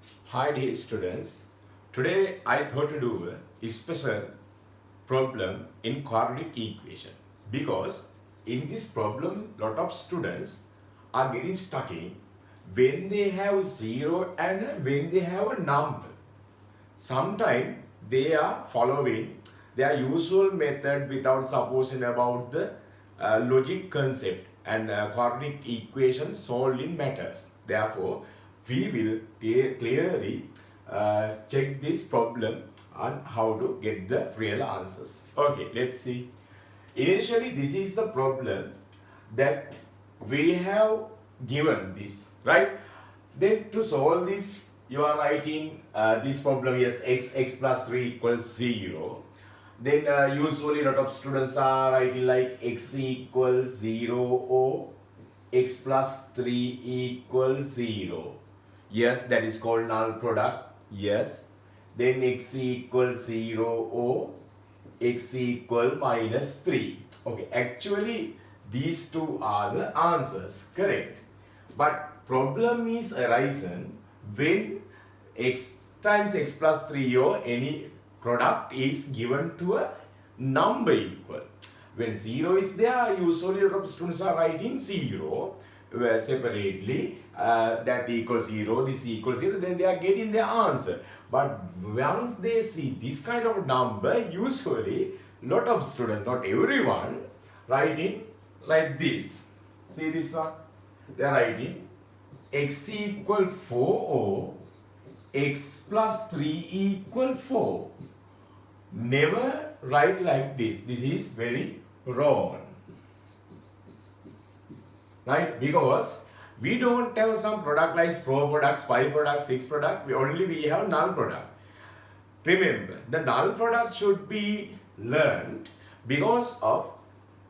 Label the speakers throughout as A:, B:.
A: Hi dear students, today I thought to do a special problem in quadratic equation because in this problem lot of students are getting stuck in when they have 0 and when they have a number. Sometimes they are following their usual method without supposing about the logic concept and quadratic equation solving matters. Therefore, we will clearly check this problem on how to get the real answers. Okay, let's see. Initially, this is the problem that we have given this, right? Then to solve this, you are writing this problem as x plus 3 equals 0. Then usually lot of students are writing like x equals 0 or x plus 3 equals 0. Yes, that is called null product. Yes. Then x equals 0 or x equal minus 3. Okay, actually these two are the answers, correct? But problem is arisen when x times x plus 3 or any product is given to a number equal. When 0 is there, usually a lot of students are writing 0 separately, that equals 0, this equals 0, then they are getting their answer. But once they see this kind of number, usually lot of students, not everyone, writing like this. See this one? They are writing x equal 4 or x plus 3 equal 4. Never write like this. This is very wrong. Right? Because we don't have some product like 4 products, 5 products, 6 products. We have null product. Remember, the null product should be learned because of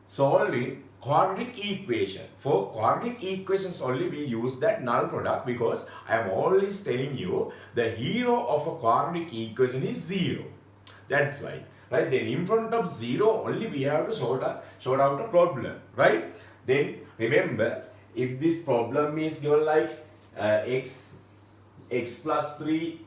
A: solving quadratic equation. For quadratic equations only we use that null product because I am always telling you the hero of a quadratic equation is 0. That's why. Right? Then in front of 0 only we have to sort out a problem. Right? Then remember, if this problem is given like x plus 3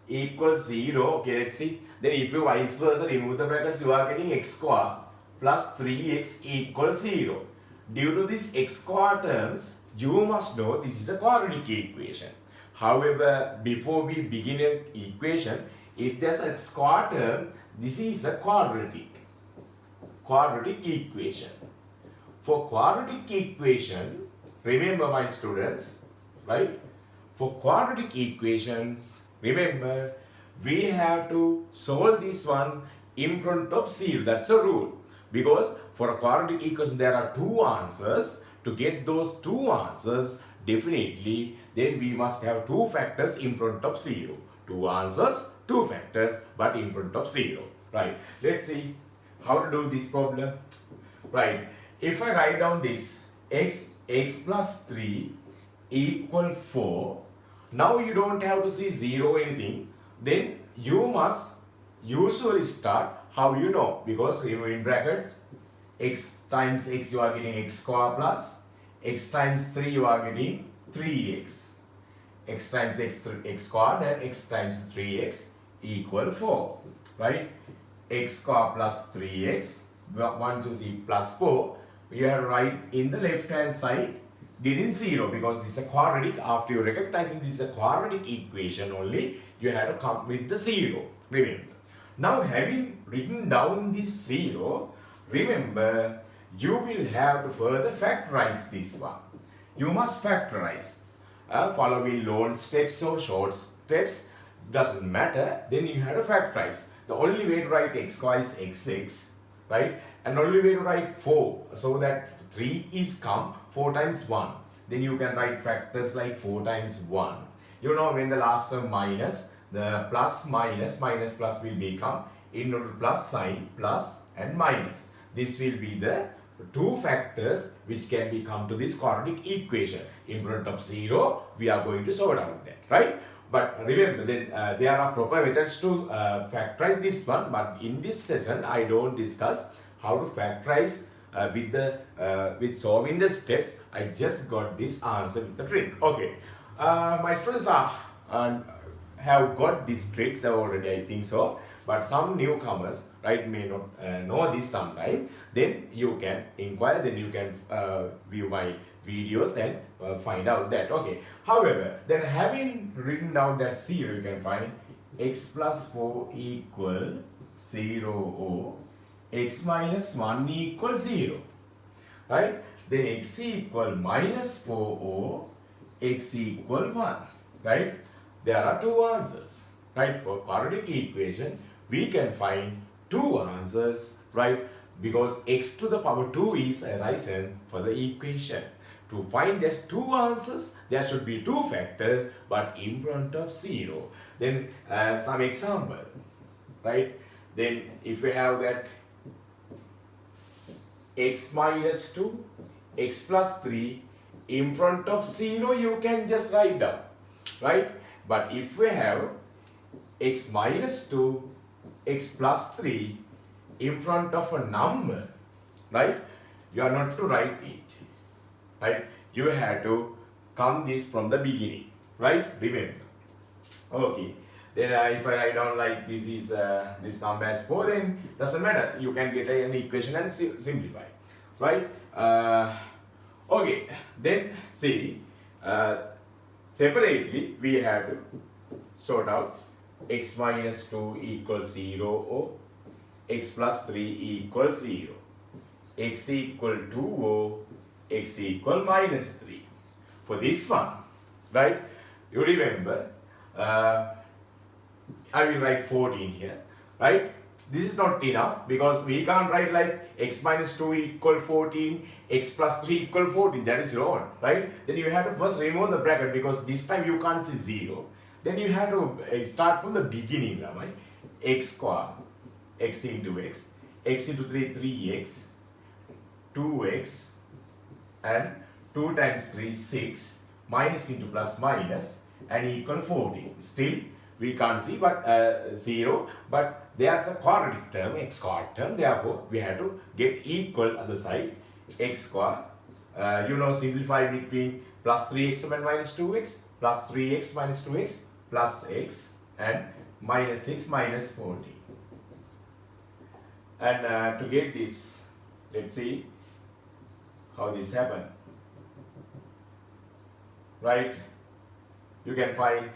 A: equals 0, okay, let's see. Then if you vice versa remove the brackets, you are getting x square plus 3x equals 0. Due to this x square terms, you must know this is a quadratic equation. However, before we begin an equation, if there's a square term, this is a quadratic equation. For quadratic equation, remember my students, right? For quadratic equations, remember, we have to solve this one in front of 0. That's a rule. Because for a quadratic equation, there are two answers. To get those two answers, definitely, then we must have two factors in front of 0. Two answers, two factors, but in front of 0. Right. Let's see how to do this problem. Right. If I write down this x plus 3 equal 4, now you don't have to see 0 anything. Then you must usually start how you know, because in brackets x times x you are getting x square plus x times 3 you are getting 3x. X times x squared and x times 3x equal 4. Right? X square plus 3x. Once you see plus 4, you have to write in the left hand side getting 0 because this is a quadratic. After you recognizing this is a quadratic equation only, you have to come with the 0. Remember. Now having written down this 0, remember you will have to further factorize this one. You must factorize. Following long steps or short steps doesn't matter. Then you have to factorize. The only way to write x square is xx, right? And only way to write 4, so that 3 is come 4 times 1. Then you can write factors like 4 times 1. You know, when the last term minus, the plus minus plus will become into plus sign, plus and minus. This will be the two factors which can become to this quadratic equation. In front of 0, we are going to sort out that, right? But remember, then there are proper methods to factorize this one. But in this session, I don't discuss how to factorize with solving the steps. I just got this answer with the trick. Okay, my students are have got these tricks already, I think so. But some newcomers, right, may not know this sometime. Then you can inquire, then you can view my videos and find out that. Okay. However, then having written down that 0, you can find x plus 4 equal 0 or x minus 1 equal 0. Right? Then x equal minus 4 or x equal 1. Right? There are two answers. Right? For quadratic equation, we can find two answers. Right? Because x to the power 2 is a reason for the equation. To find these two answers, there should be two factors, but in front of 0. Then some example. Right? Then if we have that x minus 2, x plus 3 in front of 0, you can just write down, right? But if we have x minus 2, x plus 3 in front of a number, right? You are not to write it, right? You have to come this from the beginning, right? Remember. Okay. Then if I write down like this is this number as 4, then doesn't matter. You can get an equation and simplify, right? Okay. Then see, separately we have to sort out x minus 2 equals 0 or x plus 3 equals 0, x equal 2 or x equal minus 3. For this one, right? You remember. I will write 14 here, right? This is not enough because we can't write like x minus 2 equal 14, x plus 3 equal 14. That is wrong, right? Then you have to first remove the bracket because this time you can't see 0. Then you have to start from the beginning, right? X square, x into x, x into 3, 3x, 2x, and 2 times 3, 6, minus into plus minus, and equal 14. Still, we can't see but 0, but there's a quadratic term, x squared term, therefore we have to get equal other side, x square, simplify between plus 3x and minus 2x, plus 3x minus 2x, plus x, and minus 6 minus 14. And to get this, let's see how this happen. Right? You can find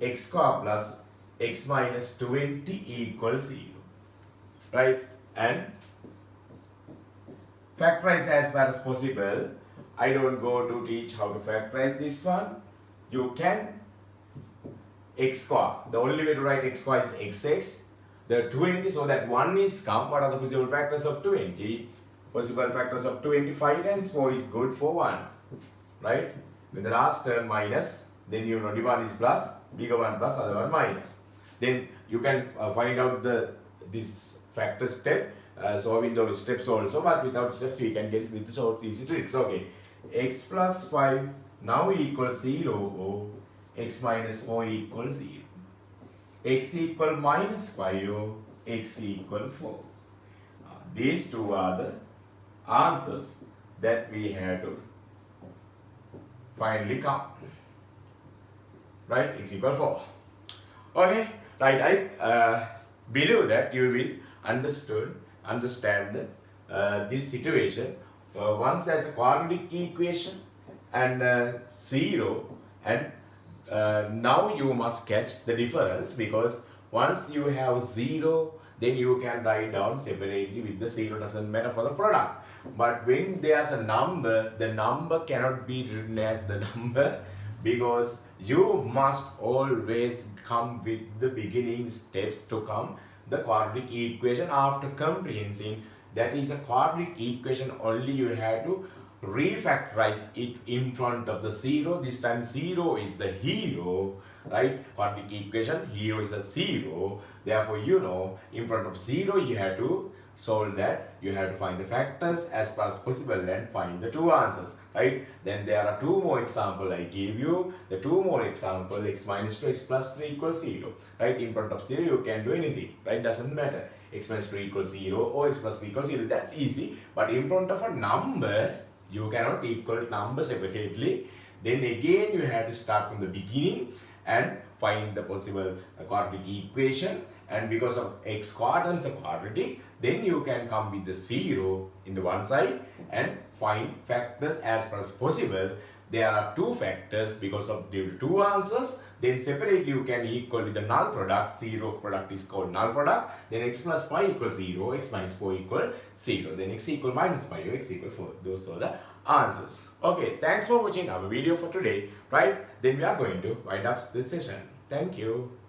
A: x square plus x minus 20 equals 0. Right? And factorize as far as possible. I don't go to teach how to factorize this one. You can x square. The only way to write x square is xx. The 20, so that 1 is come. What are the possible factors of 20? Possible factors of 25 times 4 is good for 1. Right? With the last term minus, then you know the one is plus, bigger one plus, other one minus. Then you can find out this factor step, solving those steps also, but without steps we can get it with the short easy tricks. Okay, x plus 5 now equals 0 or x minus 4 equals 0. X equal minus 5 or x equal 4. These two are the answers that we have to finally come. Right, x equal 4. Okay, right, I believe that you will understand this situation. Once there's a quadratic equation and 0, and now you must catch the difference, because once you have 0, then you can write down separately with the 0, doesn't matter for the product. But when there's a number, the number cannot be written as the number, because you must always come with the beginning steps to come the quadratic equation after comprehending that is a quadratic equation. Only you have to refactorize it in front of the 0. This time 0 is the hero, right? Quadratic equation, hero is a 0. Therefore, in front of 0 you have to solve that. You have to find the factors as far as possible and find the two answers, right? Then there are two more examples I gave you. The two more examples, x minus 2, x plus 3 equals 0, right? In front of 0 you can do anything, right? Doesn't matter. X minus 2 equals 0 or x plus 3 equals 0, that's easy. But in front of a number, you cannot equal number separately. Then again you have to start from the beginning and find the possible quadratic equation, and because of x quadrant is a quadratic, then you can come with the 0 in the one side and find factors as far as possible. There are two factors because of the two answers. Then separately you can equal with the null product. 0 product is called null product. Then x plus 5 equals 0, x minus 4 equals 0. Then x equal minus 5 or x equal 4. Those are the answers. Okay, thanks for watching our video for today. Right, then we are going to wind up this session. Thank you.